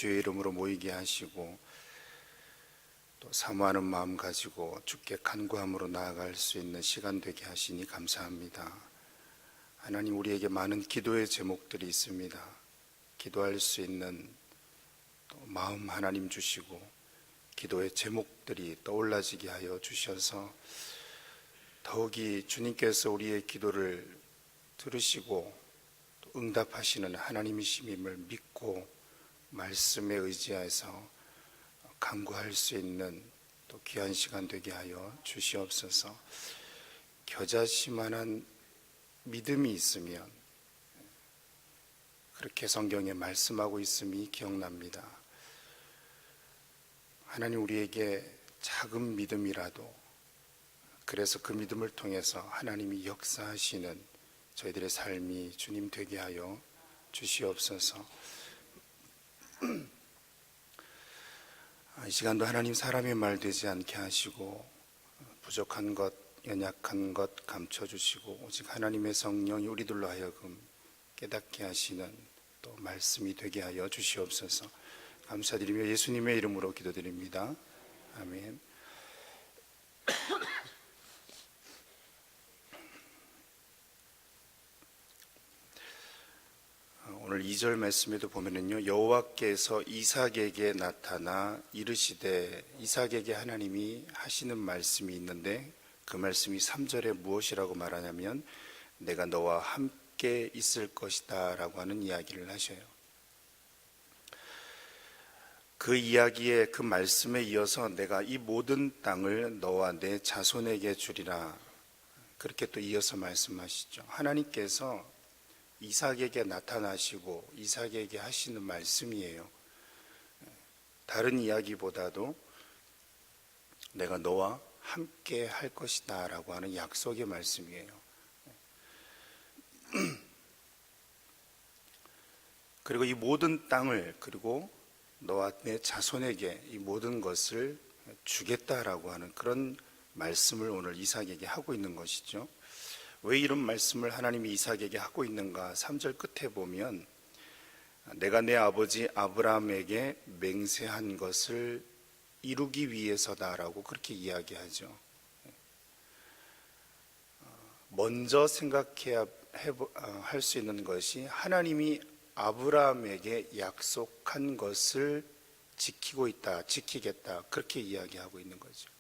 주의 이름으로 모이게 하시고 또 사모하는 마음 가지고 주께 간구함으로 나아갈 수 있는 시간 되게 하시니 감사합니다. 하나님, 우리에게 많은 기도의 제목들이 있습니다. 기도할 수 있는 또 마음 하나님 주시고 기도의 제목들이 떠올라지게 하여 주셔서 더욱이 주님께서 우리의 기도를 들으시고 또 응답하시는 하나님이심을 믿고 말씀에 의지해서 간구할 수 있는 또 귀한 시간 되게 하여 주시옵소서. 겨자씨만한 믿음이 있으면, 그렇게 성경에 말씀하고 있음이 기억납니다. 하나님, 우리에게 작은 믿음이라도, 그래서 그 믿음을 통해서 하나님이 역사하시는 저희들의 삶이 주님 되게 하여 주시옵소서. 이 시간도 하나님, 사람의 말 되지 않게 하시고 부족한 것, 연약한 것 감춰주시고 오직 하나님의 성령이 우리들로 하여금 깨닫게 하시는 또 말씀이 되게 하여 주시옵소서. 감사드리며 예수님의 이름으로 기도드립니다. 아멘. 오늘 2절 말씀에도 보면은요, 여호와께서 이삭에게 나타나 이르시되, 이삭에게 하나님이 하시는 말씀이 있는데 그 말씀이 3절에 무엇이라고 말하냐면 내가 너와 함께 있을 것이다 라고 하는 이야기를 하셔요. 그 이야기에, 그 말씀에 이어서 내가 이 모든 땅을 너와 내 자손에게 주리라, 그렇게 또 이어서 말씀하시죠. 하나님께서 이삭에게 나타나시고 이삭에게 하시는 말씀이에요. 다른 이야기보다도 내가 너와 함께 할 것이다 라고 하는 약속의 말씀이에요. 그리고 이 모든 땅을, 그리고 너와 내 자손에게 이 모든 것을 주겠다라고 하는 그런 말씀을 오늘 이삭에게 하고 있는 것이죠. 왜 이런 말씀을 하나님이 이삭에게 하고 있는가? 3절 끝에 보면 내가 내 아버지 아브라함에게 맹세한 것을 이루기 위해서다라고 그렇게 이야기하죠. 먼저 생각해야 할 수 있는 것이 하나님이 아브라함에게 약속한 것을 지키고 있다, 지키겠다, 그렇게 이야기하고 있는 거죠.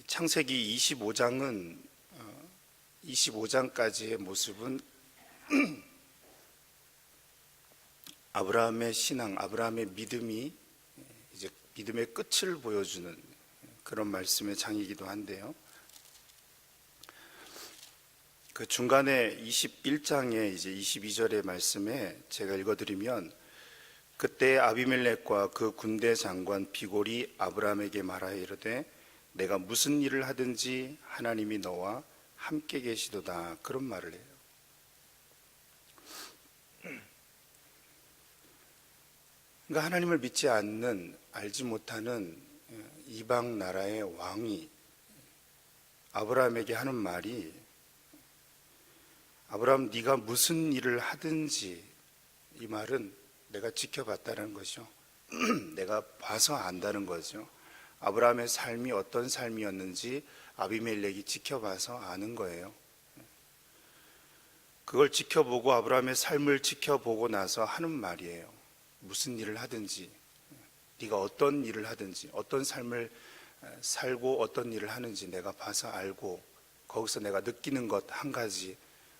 창세기 25장은 25장까지의 모습은 아브라함의 신앙, 아브라함의 믿음이 이제 믿음의 끝을 보여주는 그런 말씀의 장이기도 한데요. 그 중간에 21장에 이제 22절의 말씀에 제가 읽어드리면, 그때 아비멜렉과 그 군대 장관 비골이 아브라함에게 말하여 이르되 내가 무슨 일을 하든지 하나님이 너와 함께 계시도다, 그런 말을 해요. 그러니까 하나님을 믿지 않는, 알지 못하는 이방 나라의 왕이 아브라함에게 하는 말이, 아브라함, 네가 무슨 일을 하든지, 이 말은 내가 지켜봤다는 것이죠. 내가 봐서 안다는 거죠. 아브라함의 삶이 어떤 삶이었는지 아비멜렉이 지켜봐서 아는 거예요. 그걸 지켜보고, 아브라함의 삶을 지켜보고 나서 하는 말이에요. 무슨 일을 하든지, 네가 어떤 일을 하든지, 어떤 삶을 살고 어떤 일을 하는지 내가 봐서 알고, 거기서 내가 느끼는 것 한 가지,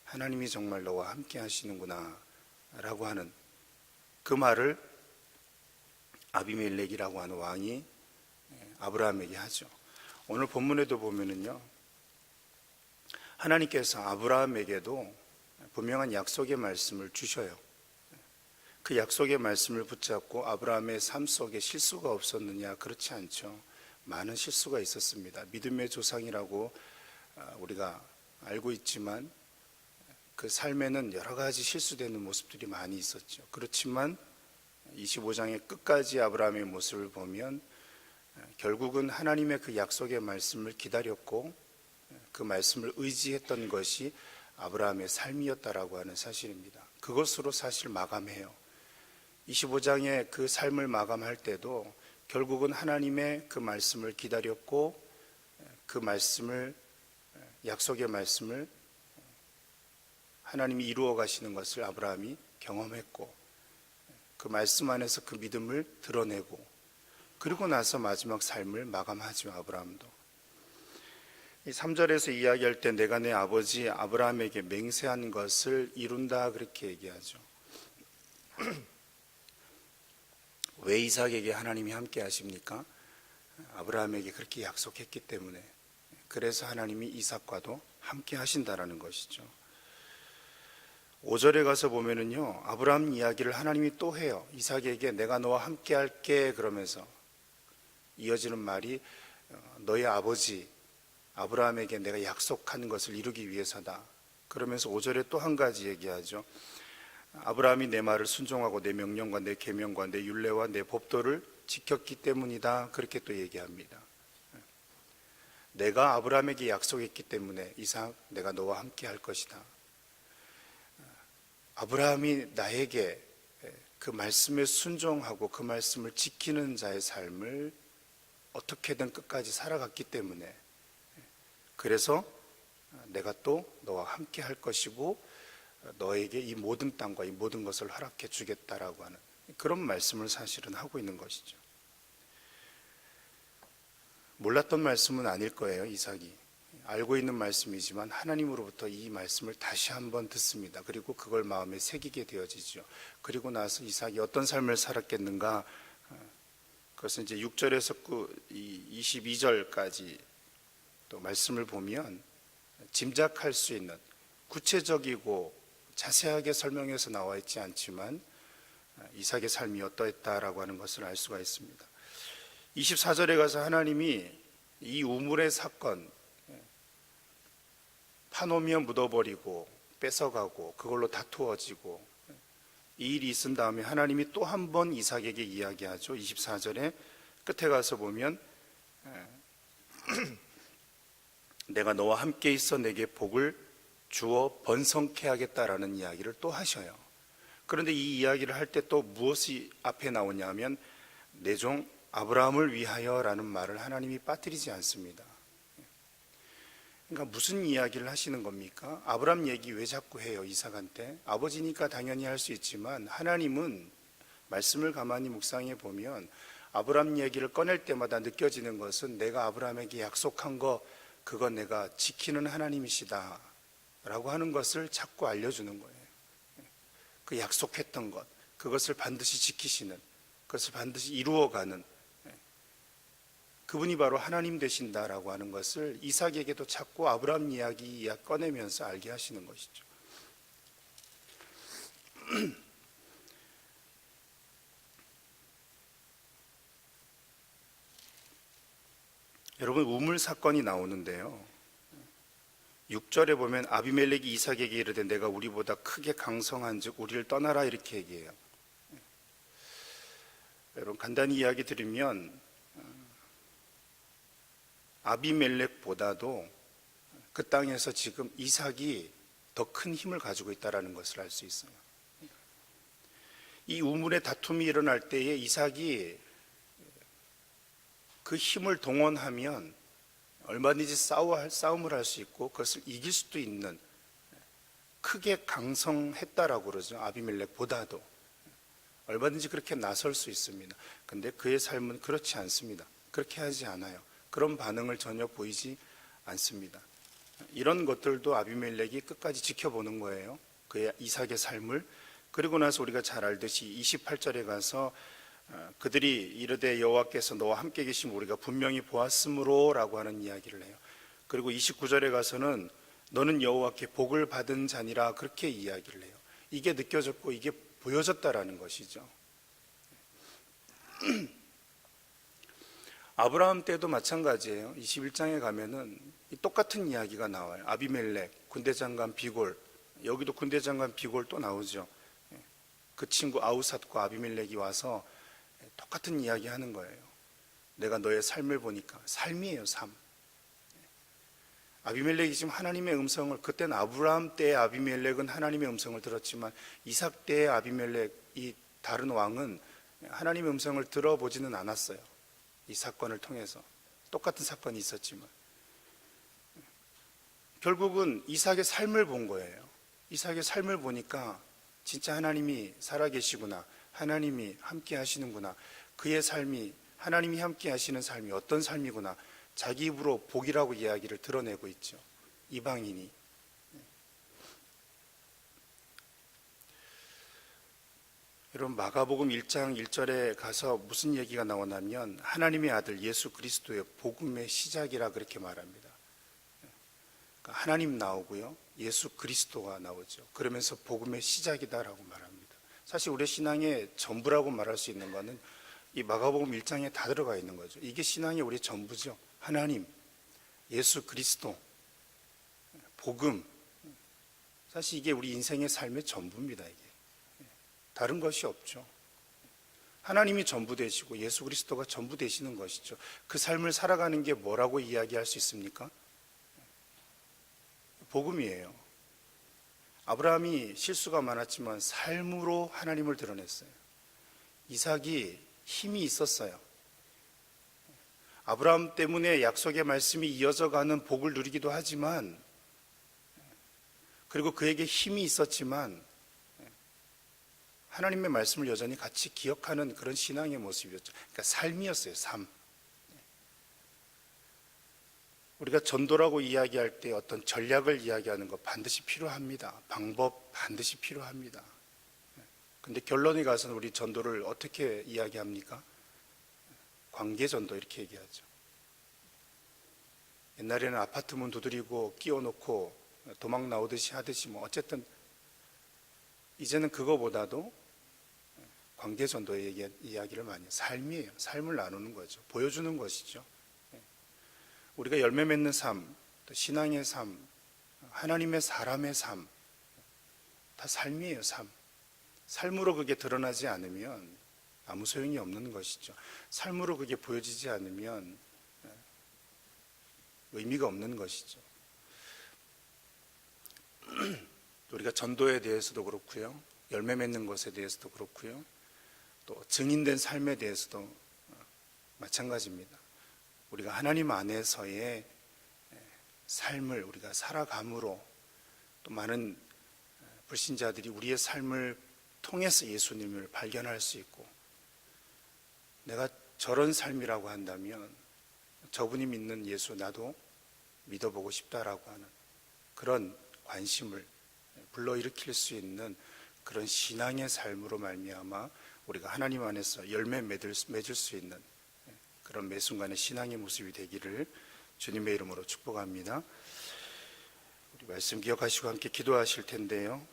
하나님이 정말 너와 함께 하시는구나 라고 하는 그 말을 아비멜렉이라고 하는 왕이 아브라함에게 하죠. 오늘 본문에도 보면은요, 하나님께서 아브라함에게도 분명한 약속의 말씀을 주셔요. 그 약속의 말씀을 붙잡고 아브라함의 삶 속에 실수가 없었느냐? 그렇지 않죠. 많은 실수가 있었습니다. 믿음의 조상이라고 우리가 알고 있지만 그 삶에는 여러 가지 실수되는 모습들이 많이 있었죠. 그렇지만 25장의 끝까지 아브라함의 모습을 보면 결국은 하나님의 그 약속의 말씀을 기다렸고 그 말씀을 의지했던 것이 아브라함의 삶이었다라고 하는 사실입니다. 그것으로 사실 마감해요. 25장의 그 삶을 마감할 때도 결국은 하나님의 그 말씀을 기다렸고 그 말씀을, 약속의 말씀을 하나님이 이루어 가시는 것을 아브라함이 경험했고 그 말씀 안에서 그 믿음을 드러내고 그리고 나서 마지막 삶을 마감하죠. 아브라함도. 이 3절에서 이야기할 때 내가 내 아버지 아브라함에게 맹세한 것을 이룬다 그렇게 얘기하죠. 왜 이삭에게 하나님이 함께 하십니까? 아브라함에게 그렇게 약속했기 때문에. 그래서 하나님이 이삭과도 함께 하신다라는 것이죠. 5절에 가서 보면은요, 아브라함 이야기를 하나님이 또 해요. 이삭에게 내가 너와 함께 할게 그러면서 이어지는 말이 너의 아버지 아브라함에게 내가 약속한 것을 이루기 위해서다. 그러면서 5절에 또 한 가지 얘기하죠. 아브라함이 내 말을 순종하고 내 명령과 내 계명과 내 율례와 내 법도를 지켰기 때문이다. 그렇게 또 얘기합니다. 내가 아브라함에게 약속했기 때문에 이삭 내가 너와 함께 할 것이다. 아브라함이 나에게 그 말씀에 순종하고 그 말씀을 지키는 자의 삶을 어떻게든 끝까지 살아갔기 때문에 그래서 내가 또 너와 함께 할 것이고 너에게 이 모든 땅과 이 모든 것을 허락해 주겠다라고 하는 그런 말씀을 사실은 하고 있는 것이죠. 몰랐던 말씀은 아닐 거예요. 이삭이 알고 있는 말씀이지만 하나님으로부터 이 말씀을 다시 한번 듣습니다. 그리고 그걸 마음에 새기게 되어지죠. 그리고 나서 이삭이 어떤 삶을 살았겠는가, 그것은 이제 6절에서 22절까지 또 말씀을 보면 짐작할 수 있는 구체적이고 자세하게 설명해서 나와 있지 않지만 이삭의 삶이 어떠했다라고 하는 것을 알 수가 있습니다. 24절에 가서 하나님이 이 우물의 사건, 파놓으면 묻어버리고 뺏어가고 그걸로 다투어지고 이 일이 있은 다음에 하나님이 또 한 번 이삭에게 이야기하죠. 24절에 끝에 가서 보면 내가 너와 함께 있어 내게 복을 주어 번성케 하겠다라는 이야기를 또 하셔요. 그런데 이 이야기를 할 때 또 무엇이 앞에 나오냐 하면 내 종 아브라함을 위하여라는 말을 하나님이 빠뜨리지 않습니다. 그러니까 무슨 이야기를 하시는 겁니까? 아브라함 얘기 왜 자꾸 해요? 이삭한테. 아버지니까 당연히 할 수 있지만 하나님은 말씀을 가만히 묵상해 보면 아브라함 얘기를 꺼낼 때마다 느껴지는 것은 내가 아브라함에게 약속한 거 그거 내가 지키는 하나님이시다 라고 하는 것을 자꾸 알려주는 거예요. 그 약속했던 것, 그것을 반드시 지키시는, 그것을 반드시 이루어가는 그분이 바로 하나님 되신다라고 하는 것을 이삭에게도 자꾸 아브라함 이야기 꺼내면서 알게 하시는 것이죠. 여러분, 우물 사건이 나오는데요. 6절에 보면 아비멜렉이 이삭에게 이르되 내가 우리보다 크게 강성한즉 우리를 떠나라 이렇게 얘기해요. 여러분, 간단히 이야기 드리면 아비멜렉보다도 그 땅에서 지금 이삭이 더 큰 힘을 가지고 있다는 것을 알 수 있어요. 이 우물의 다툼이 일어날 때에 이삭이 그 힘을 동원하면 얼마든지 싸움을 할 수 있고 그것을 이길 수도 있는 크게 강성했다라고 그러죠. 아비멜렉보다도 얼마든지 그렇게 나설 수 있습니다. 그런데 그의 삶은 그렇지 않습니다. 그렇게 하지 않아요. 그런 반응을 전혀 보이지 않습니다. 이런 것들도 아비멜렉이 끝까지 지켜보는 거예요. 그의 이삭의 삶을. 그리고 나서 우리가 잘 알듯이 28절에 가서 그들이 이르되 여호와께서 너와 함께 계심을 우리가 분명히 보았으므로 라고 하는 이야기를 해요. 그리고 29절에 가서는 너는 여호와께 복을 받은 자니라 그렇게 이야기를 해요. 이게 느껴졌고 이게 보여졌다라는 것이죠. 아브라함 때도 마찬가지예요. 21장에 가면은 똑같은 이야기가 나와요. 아비멜렉, 군대장관 비골, 여기도 군대장관 비골 또 나오죠. 그 친구 아우삿과 아비멜렉이 와서 똑같은 이야기 하는 거예요. 내가 너의 삶을 보니까 삶이에요. 삶. 아비멜렉이 지금 하나님의 음성을, 그때는 아브라함 때의 아비멜렉은 하나님의 음성을 들었지만 이삭 때의 아비멜렉, 이 다른 왕은 하나님의 음성을 들어보지는 않았어요. 이 사건을 통해서 똑같은 사건이 있었지만 결국은 이삭의 삶을 본 거예요. 이삭의 삶을 보니까 진짜 하나님이 살아계시구나, 하나님이 함께 하시는구나, 그의 삶이, 하나님이 함께 하시는 삶이 어떤 삶이구나, 자기 입으로 복이라고 이야기를 드러내고 있죠, 이방인이. 여러분, 마가복음 1장 1절에 가서 무슨 얘기가 나오냐면 하나님의 아들 예수 그리스도의 복음의 시작이라 그렇게 말합니다. 그러니까 하나님 나오고요, 예수 그리스도가 나오죠. 그러면서 복음의 시작이다라고 말합니다. 사실 우리 신앙의 전부라고 말할 수 있는 것은 이 마가복음 1장에 다 들어가 있는 거죠. 이게 신앙의 우리 전부죠. 하나님, 예수 그리스도, 복음. 사실 이게 우리 인생의 삶의 전부입니다. 이게 다른 것이 없죠. 하나님이 전부 되시고 예수 그리스도가 전부 되시는 것이죠. 그 삶을 살아가는 게 뭐라고 이야기할 수 있습니까? 복음이에요. 아브라함이 실수가 많았지만 삶으로 하나님을 드러냈어요. 이삭이 힘이 있었어요. 아브라함 때문에 약속의 말씀이 이어져가는 복을 누리기도 하지만, 그리고 그에게 힘이 있었지만 하나님의 말씀을 여전히 같이 기억하는 그런 신앙의 모습이었죠. 그러니까 삶이었어요. 삶. 우리가 전도라고 이야기할 때 어떤 전략을 이야기하는 것 반드시 필요합니다. 방법 반드시 필요합니다. 근데 결론에 가서는 우리 전도를 어떻게 이야기합니까? 관계전도 이렇게 얘기하죠. 옛날에는 아파트 문 두드리고 끼워놓고 도망 나오듯이 하듯이 어쨌든 이제는 그거보다도 관계전도의 이야기를 많이 해요. 삶이에요. 삶을 나누는 거죠. 보여주는 것이죠. 우리가 열매 맺는 삶, 또 신앙의 삶, 하나님의 사람의 삶, 다 삶이에요. 삶. 삶으로 그게 드러나지 않으면 아무 소용이 없는 것이죠. 삶으로 그게 보여지지 않으면 의미가 없는 것이죠. 우리가 전도에 대해서도 그렇고요, 열매 맺는 것에 대해서도 그렇고요, 또 증인된 삶에 대해서도 마찬가지입니다. 우리가 하나님 안에서의 삶을 우리가 살아감으로 또 많은 불신자들이 우리의 삶을 통해서 예수님을 발견할 수 있고, 내가 저런 삶이라고 한다면 저분이 믿는 예수 나도 믿어보고 싶다라고 하는 그런 관심을 불러일으킬 수 있는 그런 신앙의 삶으로 말미암아 우리가 하나님 안에서 열매 맺을 수 있는 그런 매 순간의 신앙의 모습이 되기를 주님의 이름으로 축복합니다. 우리 말씀 기억하시고 함께 기도하실 텐데요,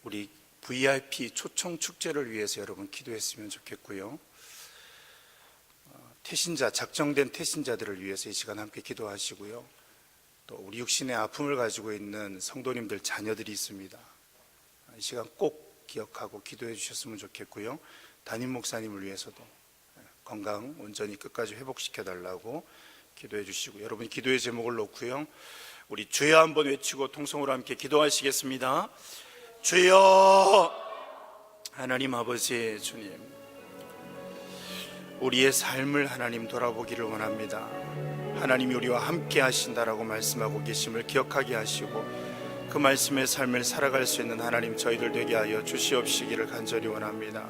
우리 VIP 초청 축제를 위해서 여러분 기도했으면 좋겠고요, 태신자, 작정된 태신자들을 위해서 이 시간 함께 기도하시고요, 또 우리 육신의 아픔을 가지고 있는 성도님들 자녀들이 있습니다. 이 시간 꼭 기억하고 기도해 주셨으면 좋겠고요, 담임 목사님을 위해서도 건강 온전히 끝까지 회복시켜 달라고 기도해 주시고, 여러분 기도의 제목을 놓고요, 우리 주여 한번 외치고 통성으로 함께 기도하시겠습니다. 주여. 하나님 아버지, 주님, 우리의 삶을 하나님 돌아보기를 원합니다. 하나님이 우리와 함께 하신다라고 말씀하고 계심을 기억하게 하시고 그 말씀의 삶을 살아갈 수 있는 하나님 저희들 되게 하여 주시옵시기를 간절히 원합니다.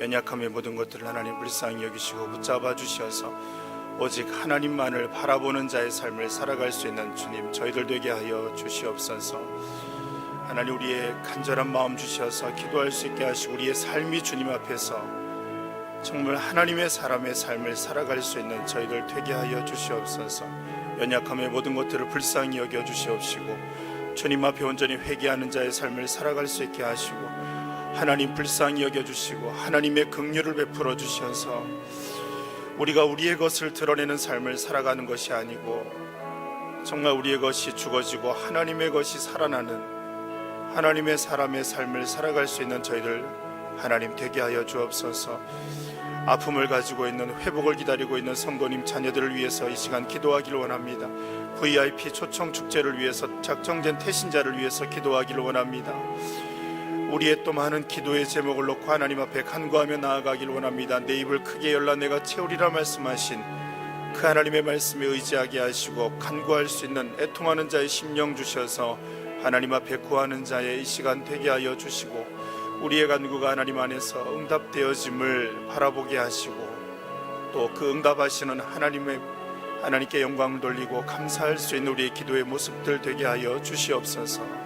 연약함의 모든 것들을 하나님 불쌍히 여기시고 붙잡아 주셔서 오직 하나님만을 바라보는 자의 삶을 살아갈 수 있는 주님 저희들 되게 하여 주시옵소서. 하나님, 우리의 간절한 마음 주셔서 기도할 수 있게 하시고 우리의 삶이 주님 앞에서 정말 하나님의 사람의 삶을 살아갈 수 있는 저희들 되게 하여 주시옵소서. 연약함의 모든 것들을 불쌍히 여겨 주시옵시고 주님 앞에 온전히 회개하는 자의 삶을 살아갈 수 있게 하시고 하나님 불쌍히 여겨 주시고 하나님의 긍휼을 베풀어 주셔서 우리가 우리의 것을 드러내는 삶을 살아가는 것이 아니고 정말 우리의 것이 죽어지고 하나님의 것이 살아나는 하나님의 사람의 삶을 살아갈 수 있는 저희들 하나님 되게 하여 주옵소서. 아픔을 가지고 있는, 회복을 기다리고 있는 성도님 자녀들을 위해서 이 시간 기도하기를 원합니다. VIP 초청 축제를 위해서 작정된 태신자를 위해서 기도하기를 원합니다. 우리의 또 많은 기도의 제목을 놓고 하나님 앞에 간구하며 나아가기를 원합니다. 내 입을 크게 열라 내가 채우리라 말씀하신 그 하나님의 말씀에 의지하게 하시고 간구할 수 있는 애통하는 자의 심령 주셔서 하나님 앞에 구하는 자의 이 시간 되게 하여 주시고, 우리의 간구가 하나님 안에서 응답되어짐을 바라보게 하시고, 또 그 응답하시는 하나님께 영광을 돌리고 감사할 수 있는 우리의 기도의 모습들 되게 하여 주시옵소서.